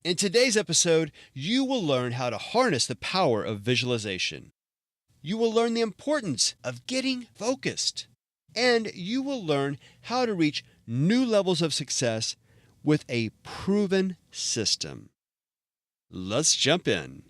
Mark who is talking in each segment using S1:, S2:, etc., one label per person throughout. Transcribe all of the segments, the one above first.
S1: In today's episode, you will learn how to harness the power of visualization. You will learn the importance of getting focused. And you will learn how to reach new levels of success with a proven system. Let's jump in.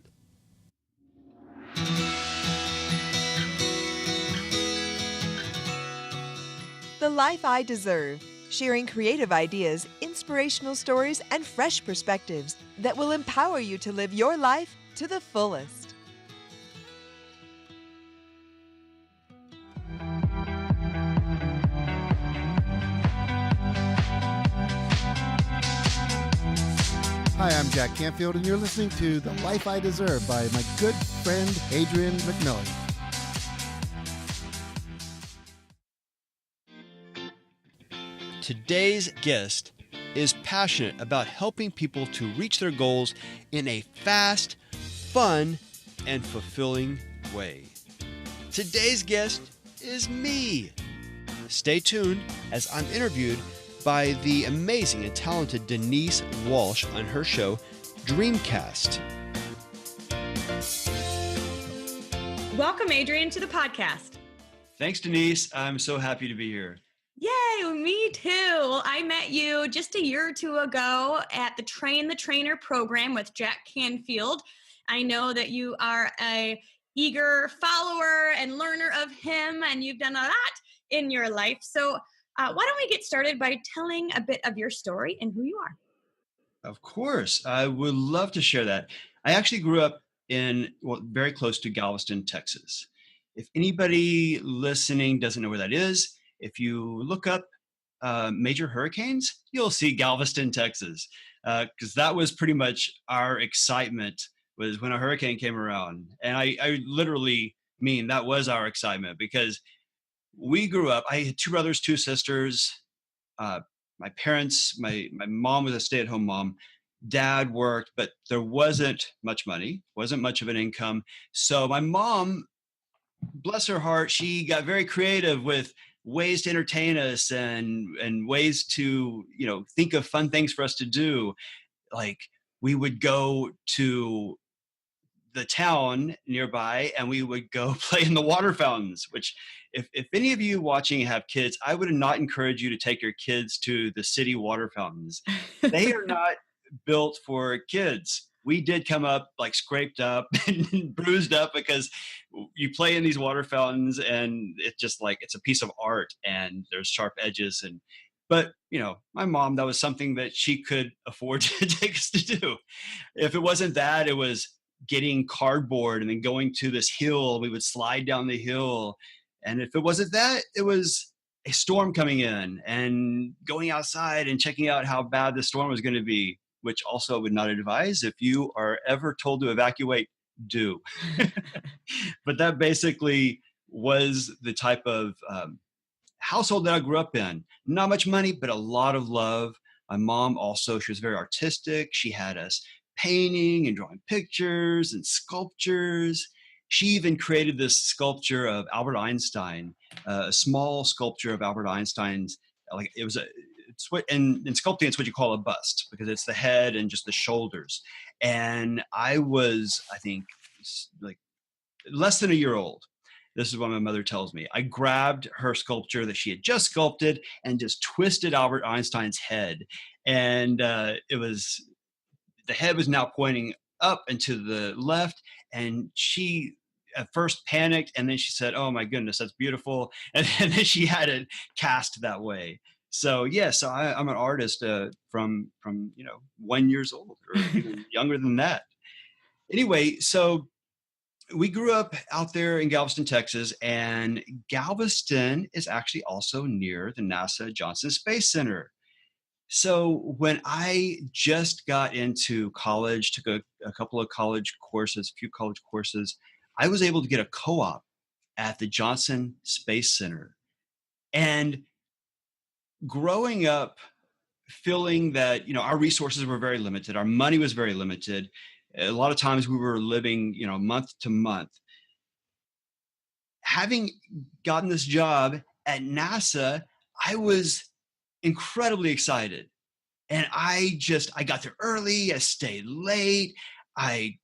S2: The Life I Deserve, sharing creative ideas, inspirational stories, and fresh perspectives that will empower you to live your life to the fullest.
S3: Hi, I'm Jack Canfield, and you're listening to The Life I Deserve by my good friend, Adrian McMillian.
S1: Today's guest is passionate about helping people to reach their goals in a fast, fun, and fulfilling way. Today's guest is me. Stay tuned as I'm interviewed by the amazing and talented Denise Walsh on her show, Dreamcast.
S4: Welcome, Adrian, to the podcast.
S1: Thanks, Denise. I'm so happy to be here.
S4: Yay, me too. Well, I met you just a year or two ago at the Train the Trainer program with Jack Canfield. I know that you are a eager follower and learner of him, and you've done a lot in your life. So why don't we get started by telling a bit of your story and who you are?
S1: Of course. I would love to share that. I actually grew up very close to Galveston, Texas. If anybody listening doesn't know where that is, if you look up major hurricanes, you'll see Galveston, Texas, because that was pretty much our excitement was when a hurricane came around. And I literally mean that was our excitement because we grew up, I had two brothers, two sisters, my parents, my mom was a stay-at-home mom. Dad worked, but there wasn't much money, wasn't much of an income. So my mom, bless her heart, she got very creative with ways to entertain us and ways to, think of fun things for us to do. Like we would go to the town nearby and we would go play in the water fountains, which if any of you watching have kids, I would not encourage you to take your kids to the city water fountains. They are not built for kids. We did come up like scraped up and bruised up because you play in these water fountains and it's just like it's a piece of art and there's sharp edges but my mom, that was something that she could afford to take us to do. If it wasn't that, it was getting cardboard and then going to this hill. We would slide down the hill. And if it wasn't that, it was a storm coming in and going outside and checking out how bad the storm was going to be, which also would not advise. If you are ever told to evacuate, do. But that basically was the type of household that I grew up in. Not much money, but a lot of love. My mom also, she was very artistic. She had us painting and drawing pictures and sculptures. She even created this sculpture of Albert Einstein, a small sculpture of Albert Einstein's. Like it was in sculpting, it's what you call a bust because it's the head and just the shoulders. And I was, I think, like less than a year old. This is what my mother tells me. I grabbed her sculpture that she had just sculpted and just twisted Albert Einstein's head. And the head was now pointing up and to the left. And she at first panicked. And then she said, "Oh my goodness, that's beautiful." And then she had it cast that way. So yes, I'm an artist from 1 year old or even younger than that. Anyway, so we grew up out there in Galveston, Texas, and Galveston is actually also near the NASA Johnson Space Center. So when I just got into college, took a couple of college courses, a few college courses, I was able to get a co-op at the Johnson Space Center. And growing up feeling that, our resources were very limited, our money was very limited. A lot of times we were living, month to month. Having gotten this job at NASA, I was incredibly excited And I got there early. I stayed late. I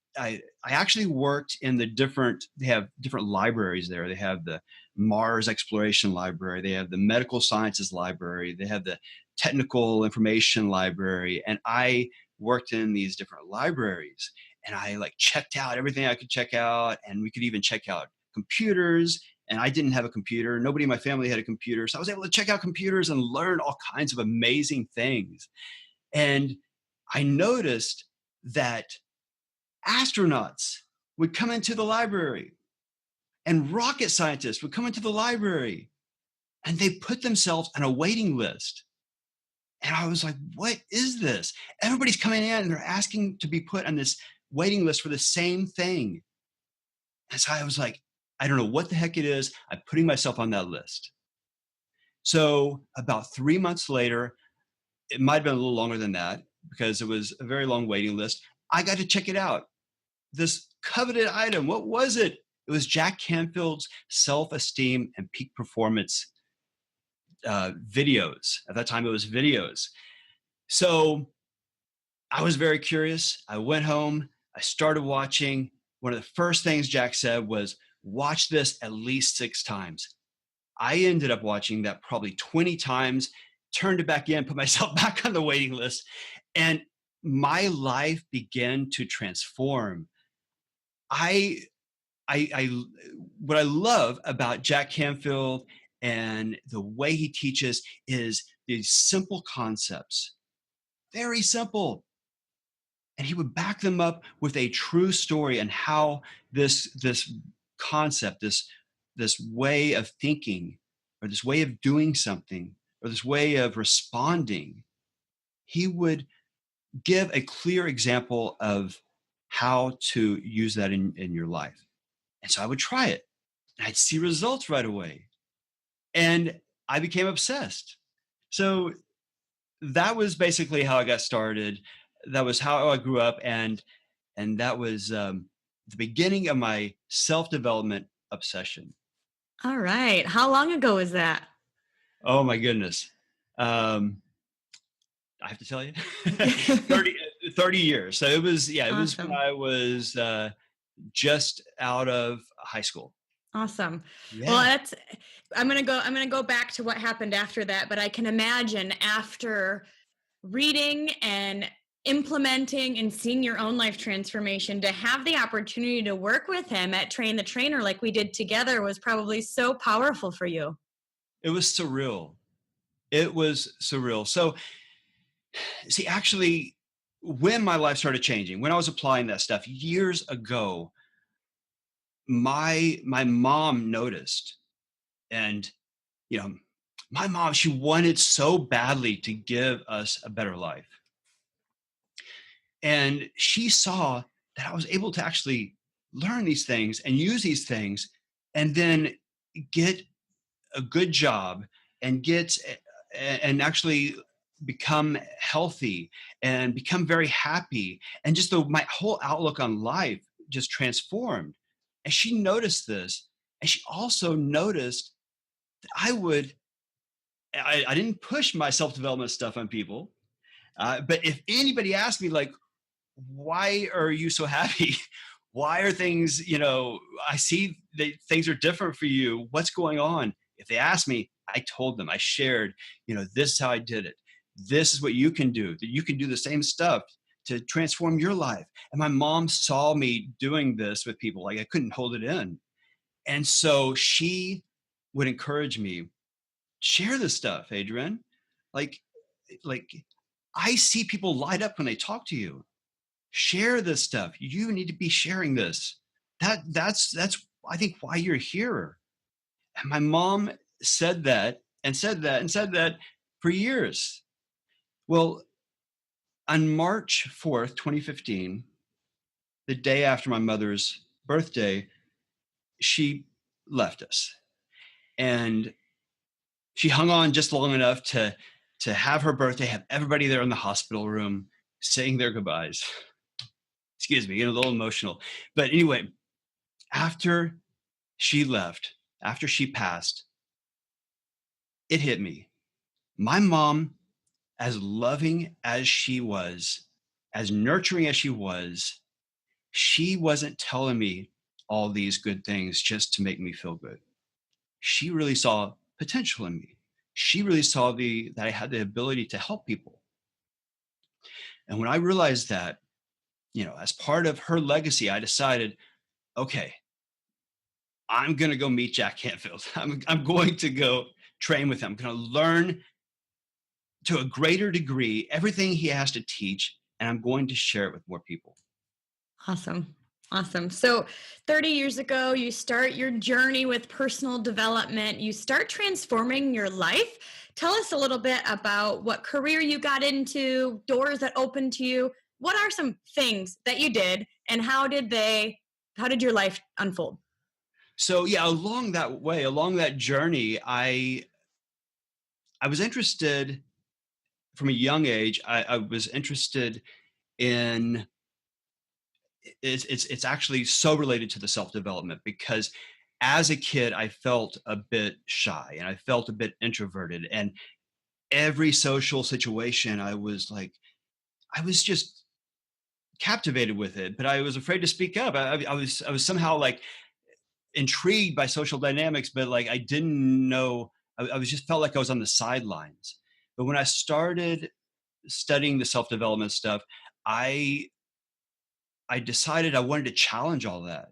S1: actually worked in they have different libraries there. They have the Mars Exploration Library. They have the Medical Sciences Library. They have the Technical Information Library. And I worked in these different libraries, and I like checked out everything I could check out. And we could even check out computers. And I didn't have a computer. Nobody in my family had a computer. So I was able to check out computers and learn all kinds of amazing things. And I noticed that astronauts would come into the library, and rocket scientists would come into the library, and they put themselves on a waiting list. And I was like, what is this? Everybody's coming in and they're asking to be put on this waiting list for the same thing. And so I was like, I don't know what the heck it is. I'm putting myself on that list. So about 3 months later, it might have been a little longer than that because it was a very long waiting list. I got to check it out. This coveted item, what was it? It was Jack Canfield's self-esteem and peak performance videos. At that time, it was videos. So I was very curious. I went home. I started watching. One of the first things Jack said was, watch this at least 6 times. I ended up watching that probably 20 times, turned it back in, put myself back on the waiting list, and my life began to transform. What I love about Jack Canfield and the way he teaches is these simple concepts, very simple. And he would back them up with a true story and how this concept, this way of thinking, or this way of doing something, or this way of responding, he would give a clear example of how to use that in your life. And so I would try it, and I'd see results right away. And I became obsessed. So that was basically how I got started. That was how I grew up. And that was the beginning of my self-development obsession.
S4: All right. How long ago was that?
S1: Oh my goodness. I have to tell you, 30 years. So it was, it was when I was just out of high school.
S4: Awesome.
S1: Yeah.
S4: Well, I'm going to go back to what happened after that, but I can imagine after reading and implementing and seeing your own life transformation, to have the opportunity to work with him at Train the Trainer like we did together was probably so powerful for you.
S1: It was surreal. It was surreal. So see, actually, when my life started changing, when I was applying that stuff years ago, my mom noticed. And my mom, she wanted so badly to give us a better life. And she saw that I was able to actually learn these things and use these things, and then get a good job and actually become healthy and become very happy. And just my whole outlook on life just transformed. And she noticed this. And she also noticed that I didn't push my self-development stuff on people. But if anybody asked me, like, why are you so happy? Why are things, I see that things are different for you. What's going on? If they asked me, I told them, I shared, this is how I did it. This is what you can do, that you can do the same stuff to transform your life. And my mom saw me doing this with people. Like, I couldn't hold it in. And so she would encourage me, share this stuff, Adrian. Like I see people light up when they talk to you. Share this stuff. You need to be sharing this. That's I think why you're here. And my mom said that and said that and said that for years. Well, on March 4th, 2015, the day after my mother's birthday, she left us. And she hung on just long enough to have her birthday, have everybody there in the hospital room saying their goodbyes. Excuse me, getting a little emotional. But anyway, after she left, after she passed, it hit me. My mom, as loving as she was, as nurturing as she wasn't telling me all these good things just to make me feel good. She really saw potential in me. She really saw that I had the ability to help people. And when I realized that, as part of her legacy, I decided, okay, I'm going to go meet Jack Canfield. I'm going to go train with him. I'm going to learn to a greater degree everything he has to teach, and I'm going to share it with more people.
S4: Awesome. Awesome. So 30 years ago, you start your journey with personal development. You start transforming your life. Tell us a little bit about what career you got into, doors that opened to you. What are some things that you did, and how did your life unfold?
S1: So yeah, along that journey, I was interested from a young age. I was interested in it's actually so related to the self-development, because as a kid I felt a bit shy and I felt a bit introverted, and every social situation I was just captivated with it, but I was afraid to speak up. I was somehow like intrigued by social dynamics, but like I didn't know. I was just felt like I was on the sidelines. But when I started studying the self-development stuff, I decided I wanted to challenge all that.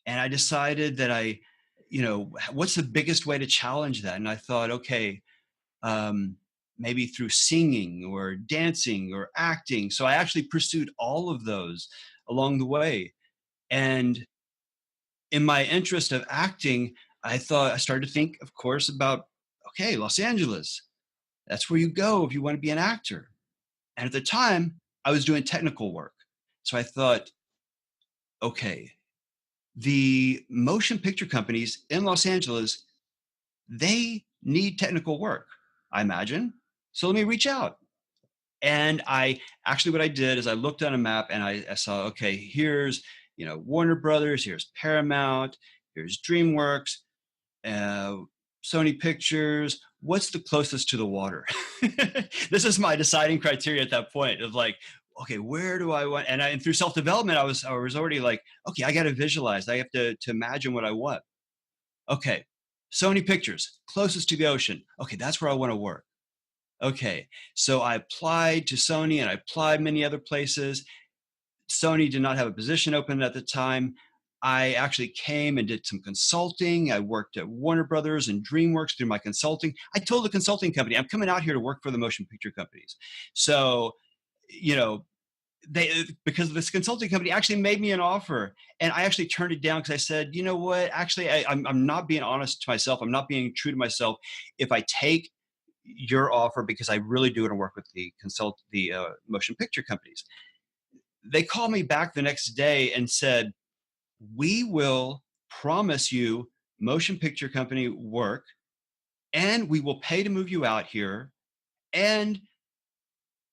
S1: And I decided that what's the biggest way to challenge that? And I thought, okay, maybe through singing or dancing or acting. So I actually pursued all of those along the way. And in my interest of acting, I started to think, of course, about, okay, Los Angeles, that's where you go if you want to be an actor. And at the time, I was doing technical work. So I thought, okay, the motion picture companies in Los Angeles, they need technical work, I imagine. So let me reach out. And what I did is I looked on a map and I saw, okay, here's, Warner Brothers, here's Paramount, here's DreamWorks, Sony Pictures. What's the closest to the water? This is my deciding criteria at that point of like, okay, where do I want? And through self-development, I was already like, okay, I got to visualize. I have to imagine what I want. Okay, Sony Pictures, closest to the ocean. Okay, that's where I want to work. Okay, so I applied to Sony and I applied many other places. Sony did not have a position open at the time. I actually came and did some consulting. I worked at Warner Brothers and DreamWorks through my consulting. I told the consulting company, I'm coming out here to work for the motion picture companies. So, because this consulting company actually made me an offer, and I actually turned it down because I said, you know what, actually, I'm not being honest to myself. I'm not being true to myself if I take your offer, because I really do want to work with the motion picture companies. They called me back the next day and said, we will promise you motion picture company work, and we will pay to move you out here, and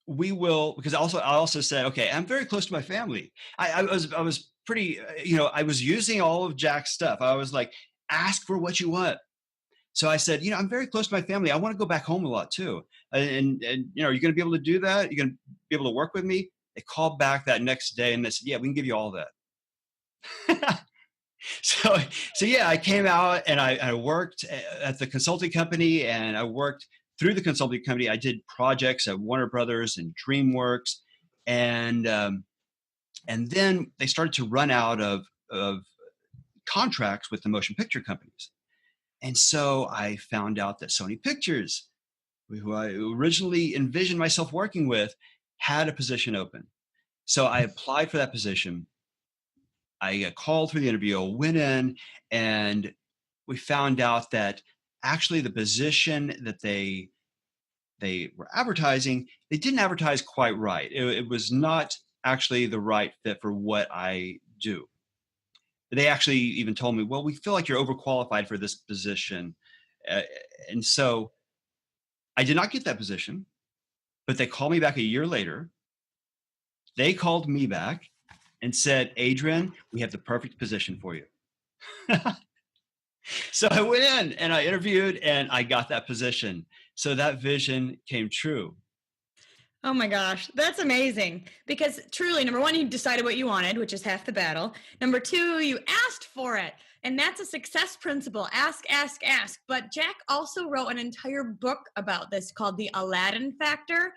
S1: we will, because I also said, okay, I'm very close to my family. I was pretty, I was using all of Jack's stuff. I was like, ask for what you want. So I said, I'm very close to my family. I want to go back home a lot too. And are you going to be able to do that? You're going to be able to work with me? They called back that next day and they said, yeah, we can give you all that. So yeah, I came out and I worked at the consulting company, and I worked through the consulting company. I did projects at Warner Brothers and DreamWorks, and then they started to run out of contracts with the motion picture companies. And so I found out that Sony Pictures, who I originally envisioned myself working with, had a position open. So I applied for that position. I got called for the interview, went in, and we found out that actually the position that they were advertising, they didn't advertise quite right. It was not actually the right fit for what I do. They actually even told me, well, we feel like you're overqualified for this position. And so I did not get that position, but they called me back a year later. They called me back and said, Adrian, we have the perfect position for you. So I went in and I interviewed and I got that position. So that vision came true.
S4: Oh my gosh, that's amazing. Because truly, number one, you decided what you wanted, which is half the battle. Number two, you asked for it. And that's a success principle. Ask, ask, ask. But Jack also wrote an entire book about this called The Aladdin Factor.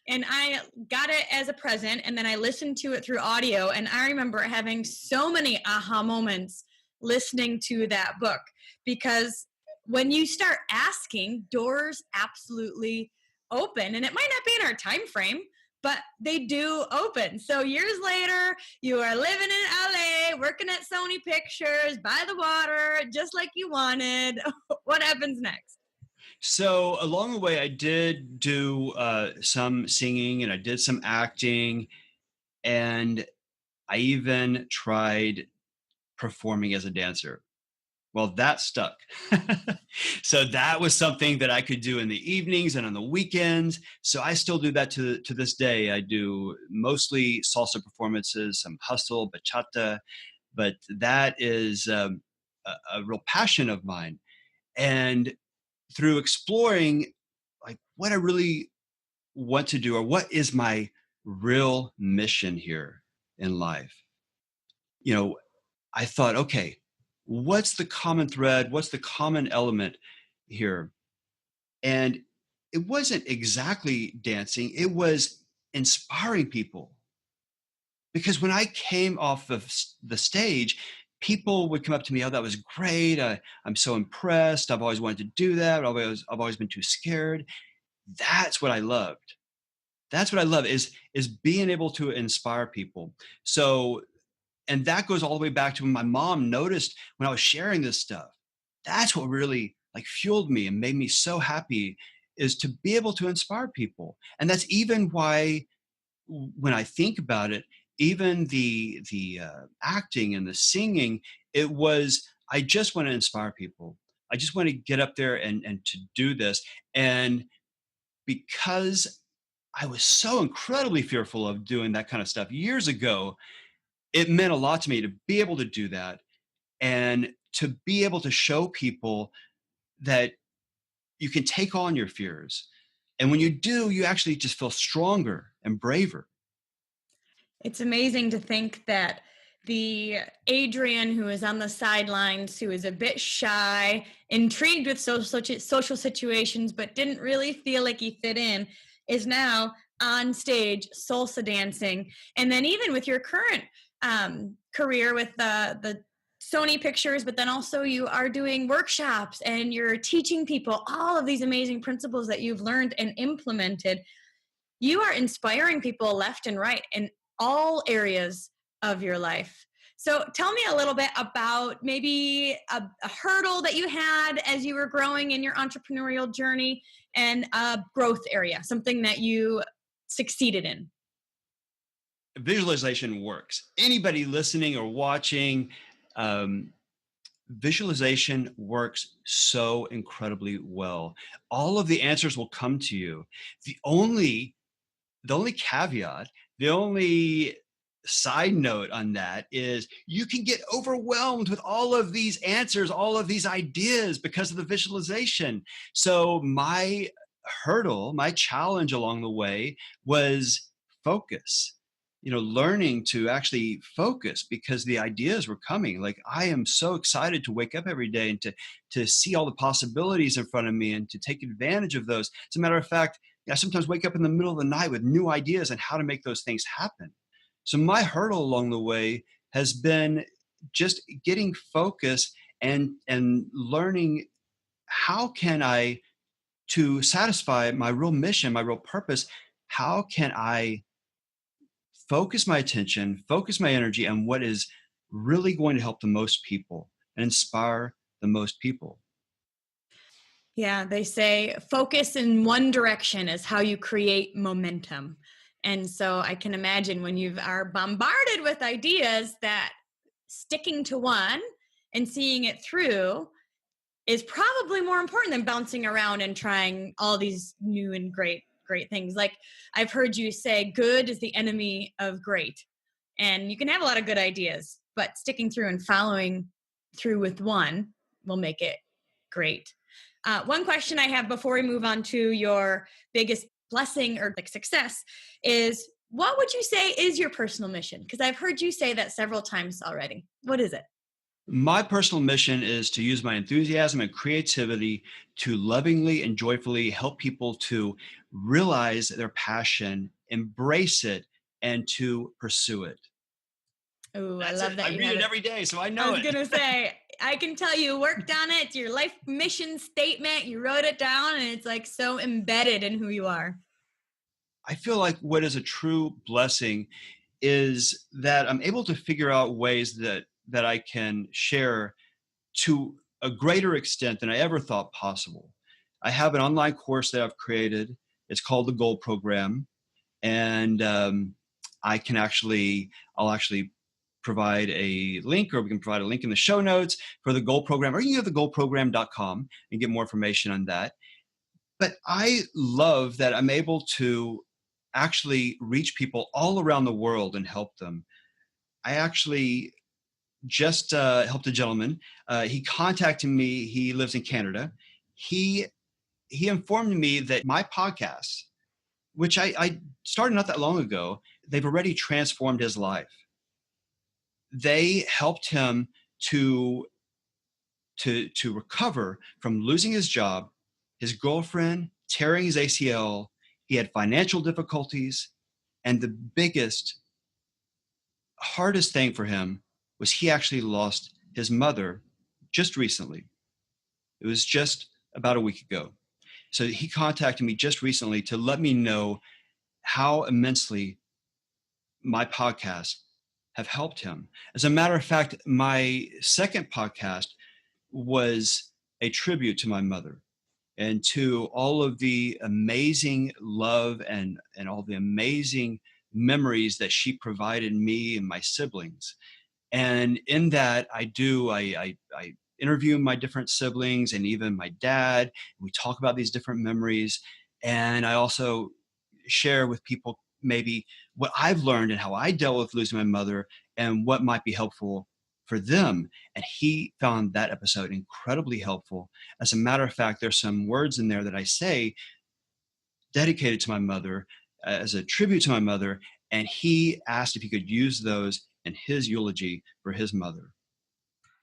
S4: And I got it as a present, and then I listened to it through audio. And I remember having so many aha moments listening to that book, because when you start asking, doors absolutely open, and it might not be in our time frame, but they do open. So years later, you are living in LA, working at Sony Pictures by the water, just like you wanted. What happens next?
S1: So along the way, I did do some singing and I did some acting, and I even tried performing as a dancer. Well, that stuck. So that was something that I could do in the evenings and on the weekends. So I still do that to this day. I do mostly salsa performances, some hustle, bachata, but that is a real passion of mine. And through exploring like what I really want to do or what is my real mission here in life, you know, I thought, okay, what's the common thread? What's the common element here? And it wasn't exactly dancing, it was inspiring people. Because when I came off of the stage, people would come up to me, oh, that was great. I'm so impressed. I've always wanted to do that. I've always been too scared. That's what I loved. That's what I love is being able to inspire people. So, and that goes all the way back to when my mom noticed when I was sharing this stuff. That's what really like fueled me and made me so happy, is to be able to inspire people. And that's even why when I think about it, even the acting and the singing, it was, I just want to inspire people. I just want to get up there and to do this. And because I was so incredibly fearful of doing that kind of stuff years ago, it meant a lot to me to be able to do that and to be able to show people that you can take on your fears. And when you do, you actually just feel stronger and braver.
S4: It's amazing to think that the Adrian who is on the sidelines, who is a bit shy, intrigued with social situations, but didn't really feel like he fit in, is now on stage salsa dancing. And then even with your current career with the Sony Pictures, but then also you are doing workshops and you're teaching people all of these amazing principles that you've learned and implemented. You are inspiring people left and right in all areas of your life. So tell me a little bit about maybe a hurdle that you had as you were growing in your entrepreneurial journey, and a growth area, something that you succeeded in.
S1: Visualization works. Anybody listening or watching, um, visualization works so incredibly well. All of the answers will come to you. The only the only caveat, the only side note on that is you can get overwhelmed with all of these answers, all of these ideas because of the visualization. So my hurdle, my challenge along the way was focus. Learning to actually focus because the ideas were coming. Like I am so excited to wake up every day and to see all the possibilities in front of me and to take advantage of those. As a matter of fact, I sometimes wake up in the middle of the night with new ideas on how to make those things happen. So my hurdle along the way has been just getting focus and learning how can I, to satisfy my real mission, my real purpose, how can I focus my attention, focus my energy on what is really going to help the most people and inspire the most people.
S4: Yeah, they say focus in one direction is how you create momentum. And so I can imagine when you are bombarded with ideas, that sticking to one and seeing it through is probably more important than bouncing around and trying all these new and great things. Like I've heard you say, good is the enemy of great. And you can have a lot of good ideas, but sticking through and following through with one will make it great. One question I have before we move on to your biggest blessing or like success is, what would you say is your personal mission? Because I've heard you say that several times already. What is it?
S1: My personal mission is to use my enthusiasm and creativity to lovingly and joyfully help people to realize their passion, embrace it, and to pursue it.
S4: Oh, I
S1: That's
S4: love
S1: it. I
S4: that you
S1: read
S4: have
S1: it
S4: it.
S1: every day, so I
S4: I
S1: know
S4: was
S1: it.
S4: going to say, I can tell you worked on it. It's your life mission statement. You wrote it down and it's like so embedded in who you are.
S1: I feel like what is a true blessing is that I'm able to figure out ways that I can share to a greater extent than I ever thought possible. I have an online course that I've created. It's called the Gold Program, and I'll actually provide a link, or we can provide a link in the show notes for the Gold Program, or you can go to thegoldprogram.com and get more information on that. But I love that I'm able to actually reach people all around the world and help them. I actually just helped a gentleman. He contacted me. He lives in Canada. He informed me that my podcast, which I started not that long ago, they've already transformed his life. They helped him to recover from losing his job, his girlfriend tearing his ACL. He had financial difficulties, and the biggest, hardest thing for him was he actually lost his mother just recently. It was just about a week ago. So he contacted me just recently to let me know how immensely my podcasts have helped him. As a matter of fact, my second podcast was a tribute to my mother and to all of the amazing love and all the amazing memories that she provided me and my siblings. And in that, I interview my different siblings and even my dad. We talk about these different memories. And I also share with people maybe what I've learned and how I dealt with losing my mother and what might be helpful for them. And he found that episode incredibly helpful. As a matter of fact, there's some words in there that I say dedicated to my mother as a tribute to my mother. And he asked if he could use those in his eulogy for his mother.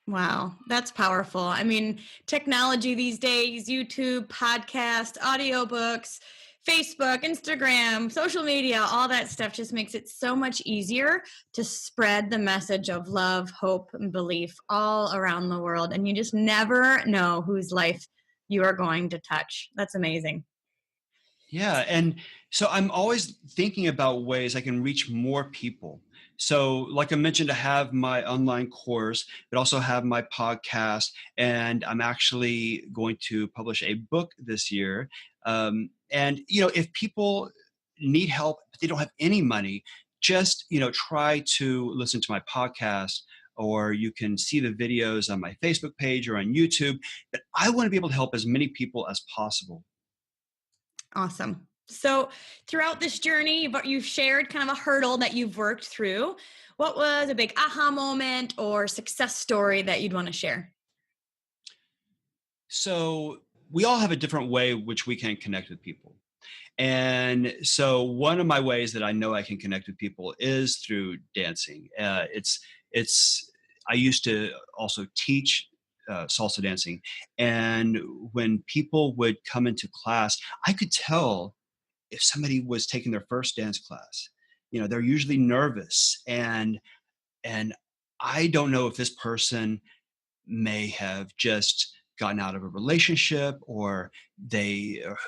S4: Wow, that's powerful. I mean, technology these days, YouTube, podcast, audiobooks, Facebook, Instagram, social media, all that stuff just makes it so much easier to spread the message of love, hope, and belief all around the world. And you just never know whose life you are going to touch. That's amazing.
S1: Yeah. And so I'm always thinking about ways I can reach more people. So, like I mentioned, I have my online course, but also have my podcast, and I'm actually going to publish a book this year. And if people need help, but they don't have any money, just try to listen to my podcast, or you can see the videos on my Facebook page or on YouTube. But I want to be able to help as many people as possible.
S4: Awesome. So throughout this journey, but you've shared kind of a hurdle that you've worked through. What was a big aha moment or success story that you'd want to share?
S1: So we all have a different way which we can connect with people. And so one of my ways that I know I can connect with people is through dancing. I used to also teach salsa dancing. And when people would come into class, I could tell if somebody was taking their first dance class. They're usually nervous, and I don't know if this person may have just gotten out of a relationship, or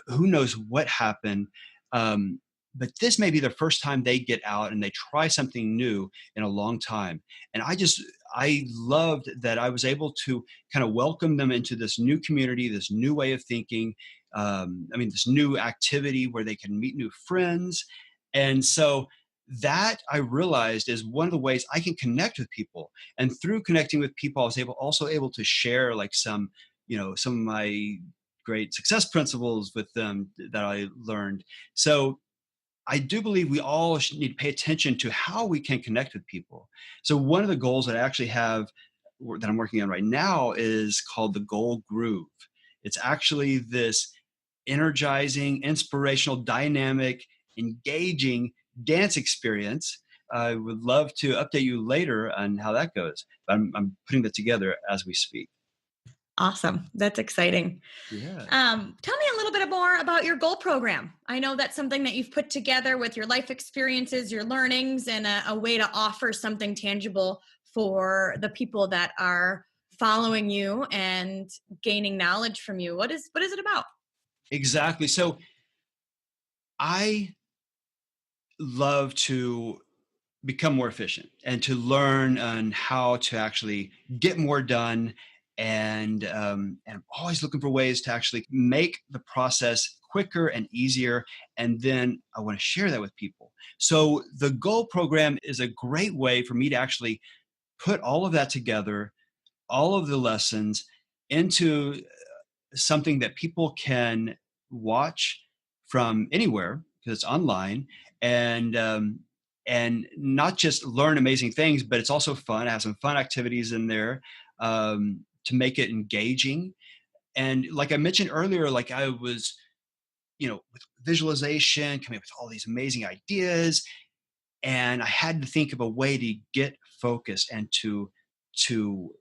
S1: who knows what happened. But this may be the first time they get out and they try something new in a long time. And I loved that I was able to kind of welcome them into this new community, this new way of thinking. This new activity where they can meet new friends. And so that I realized is one of the ways I can connect with people. And through connecting with people, I was also able to share like some of my great success principles with them that I learned. So I do believe we all need to pay attention to how we can connect with people. So one of the goals that I actually have that I'm working on right now is called the Gold Groove. It's actually this energizing, inspirational, dynamic, engaging dance experience. I would love to update you later on how that goes. I'm putting that together as we speak.
S4: Awesome. That's exciting.
S1: Yeah.
S4: Tell me a little bit more about your goal program. I know that's something that you've put together with your life experiences, your learnings, and a way to offer something tangible for the people that are following you and gaining knowledge from you. What is it about?
S1: Exactly. So I love to become more efficient and to learn on how to actually get more done. And I'm always looking for ways to actually make the process quicker and easier. And then I want to share that with people. So the Goal program is a great way for me to actually put all of that together, all of the lessons into something that people can watch from anywhere because it's online, and not just learn amazing things, but it's also fun. I have some fun activities in there to make it engaging. And like I mentioned earlier, like I was, with visualization, coming up with all these amazing ideas, and I had to think of a way to get focused and to to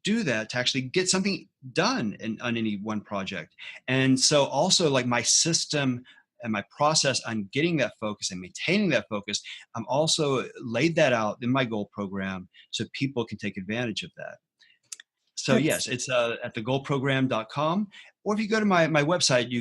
S1: do that, to actually get something done on any one project. And so also like my system and my process on getting that focus and maintaining that focus, I'm also laid that out in my Goal program so people can take advantage of that. So
S4: That's
S1: yes, it's at thegoalprogram.com, or if you go to my website,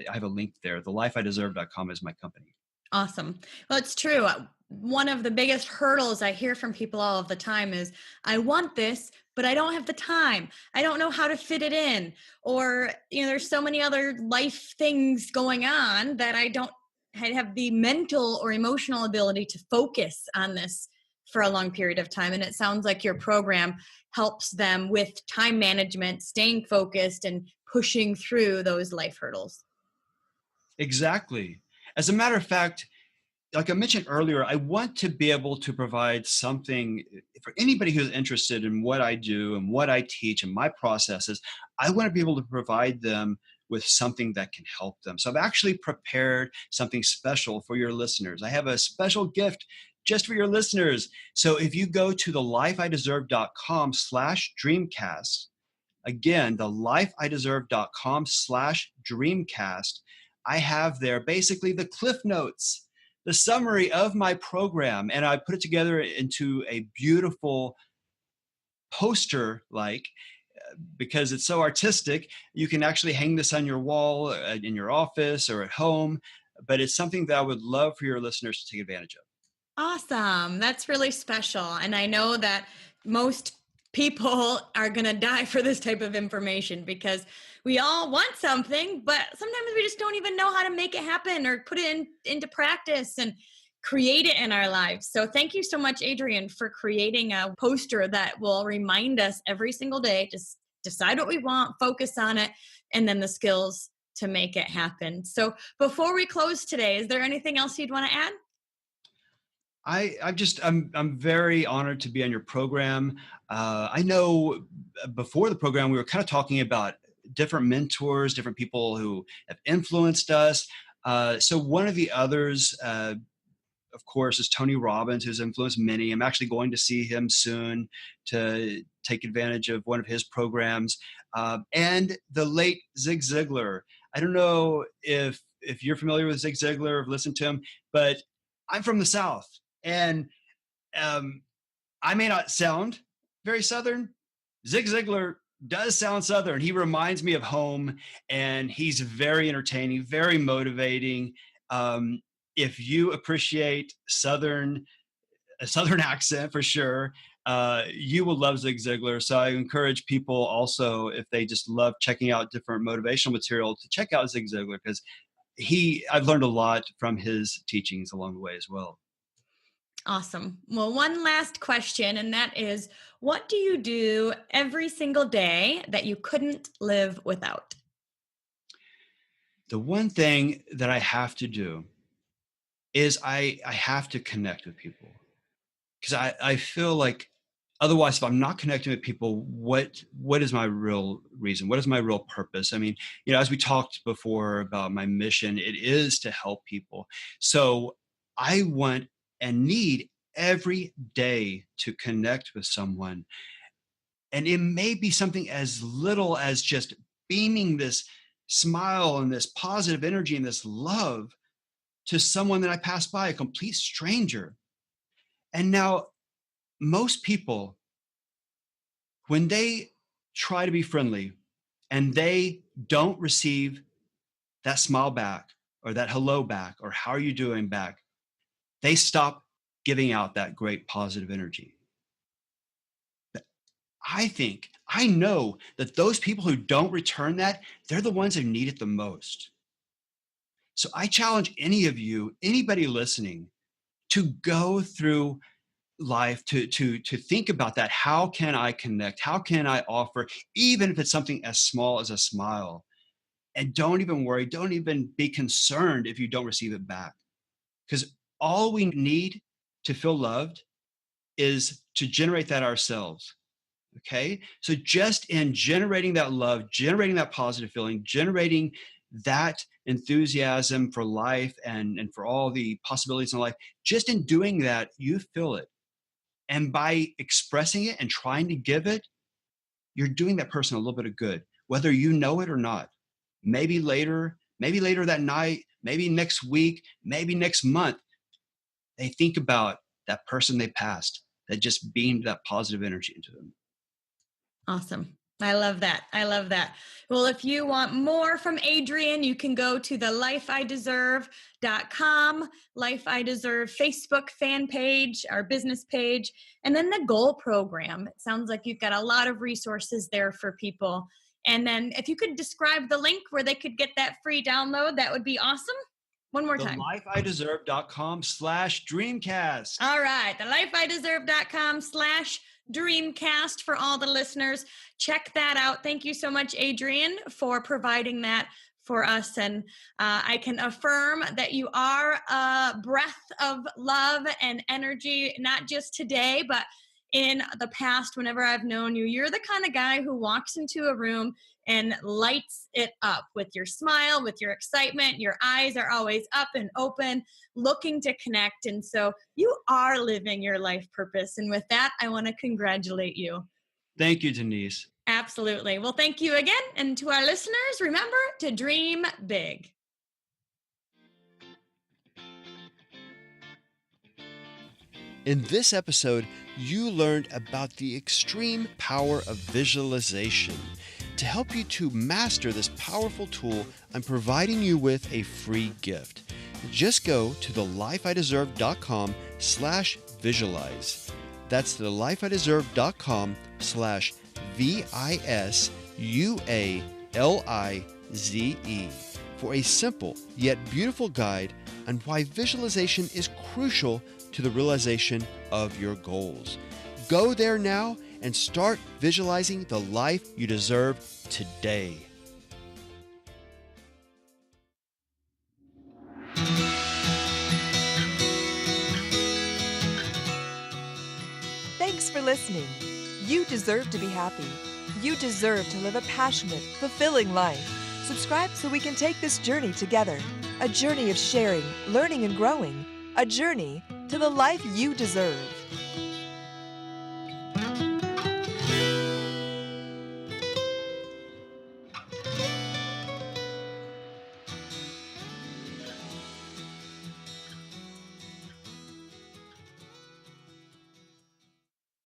S1: I have a link there. thelifeideserve.com is my company.
S4: awesome. Well, it's true. One of the biggest hurdles I hear from people all of the time is, I want this, but I don't have the time. I don't know how to fit it in. Or, there's so many other life things going on that I don't have the mental or emotional ability to focus on this for a long period of time. And it sounds like your program helps them with time management, staying focused, and pushing through those life hurdles.
S1: Exactly. As a matter of fact, like I mentioned earlier, I want to be able to provide something for anybody who's interested in what I do and what I teach and my processes. I want to be able to provide them with something that can help them. So I've actually prepared something special for your listeners. I have a special gift just for your listeners. So if you go to thelifeideserve.com/dreamcast, again, thelifeideserve.com/dreamcast, I have there basically the cliff notes, the summary of my program, and I put it together into a beautiful poster, because it's so artistic. You can actually hang this on your wall in your office or at home, but it's something that I would love for your listeners to take advantage of.
S4: Awesome. That's really special. And I know that most people are going to die for this type of information, because we all want something, but sometimes we just don't even know how to make it happen or put it into practice and create it in our lives. So thank you so much, Adrian, for creating a poster that will remind us every single day, just decide what we want, focus on it, and then the skills to make it happen. So before we close today, is there anything else you'd want to add?
S1: I'm very honored to be on your program. I know before the program, we were kind of talking about different mentors, different people who have influenced us. So one of the others, of course, is Tony Robbins, who's influenced many. I'm actually going to see him soon to take advantage of one of his programs. And the late Zig Ziglar. I don't know if you're familiar with Zig Ziglar or have listened to him, but I'm from the South. And I may not sound very Southern. Zig Ziglar does sound Southern. He reminds me of home, and he's very entertaining, very motivating. If you appreciate a Southern accent for sure, you will love Zig Ziglar. So I encourage people also, if they just love checking out different motivational material, to check out Zig Ziglar, because I've learned a lot from his teachings along the way as well.
S4: Awesome. Well, one last question, and that is, what do you do every single day that you couldn't live without?
S1: The one thing that I have to do is I have to connect with people, because I feel like Otherwise, if I'm not connecting with people, what is my real reason? What is my real purpose? I mean, as we talked before about my mission, it is to help people. So I want and need every day to connect with someone. And it may be something as little as just beaming this smile and this positive energy and this love to someone that I pass by, a complete stranger. And now most people, when they try to be friendly and they don't receive that smile back or that hello back or how are you doing back, they stop giving out that great positive energy. I know that those people who don't return that, they're the ones who need it the most. So I challenge anybody listening, to go through life to think about that. How can I connect? How can I offer, even if it's something as small as a smile? And don't even worry, don't even be concerned if you don't receive it back. Because all we need to feel loved is to generate that ourselves. Okay? So just in generating that love, generating that positive feeling, generating that enthusiasm for life and for all the possibilities in life, just in doing that, you feel it. And by expressing it and trying to give it, you're doing that person a little bit of good, whether you know it or not. Maybe later that night, maybe next week, maybe next month, they think about that person they passed that just beamed that positive energy into them.
S4: Awesome. I love that. I love that. Well, if you want more from Adrian, you can go to the lifeideserve.com, Life I Deserve Facebook fan page, our business page, and then the goal program. It sounds like you've got a lot of resources there for people. And then if you could describe the link where they could get that free download, that would be awesome. One more time.
S1: lifeideserve.com/dreamcast.
S4: All right. The lifeideserve.com/Dreamcast for all the listeners. Check that out. Thank you so much, Adrian, for providing that for us. And I can affirm that you are a breath of love and energy, not just today, but in the past, whenever I've known you. You're the kind of guy who walks into a room and lights it up with your smile, with your excitement. Your eyes are always up and open, looking to connect. And so you are living your life purpose. And with that, I want to congratulate you.
S1: Thank you, Denise.
S4: Absolutely. Well, thank you again. And to our listeners, remember to dream big.
S5: In this episode, you learned about the extreme power of visualization. To help you to master this powerful tool, I'm providing you with a free gift. Just go to thelifeideserve.com/visualize. That's thelifeideserve.com/VISUALIZE for a simple yet beautiful guide on why visualization is crucial to the realization of your goals. Go there now and start visualizing the life you deserve today.
S2: Thanks for listening. You deserve to be happy. You deserve to live a passionate, fulfilling life. Subscribe so we can take this journey together. A journey of sharing, learning, and growing. A journey to the life you deserve.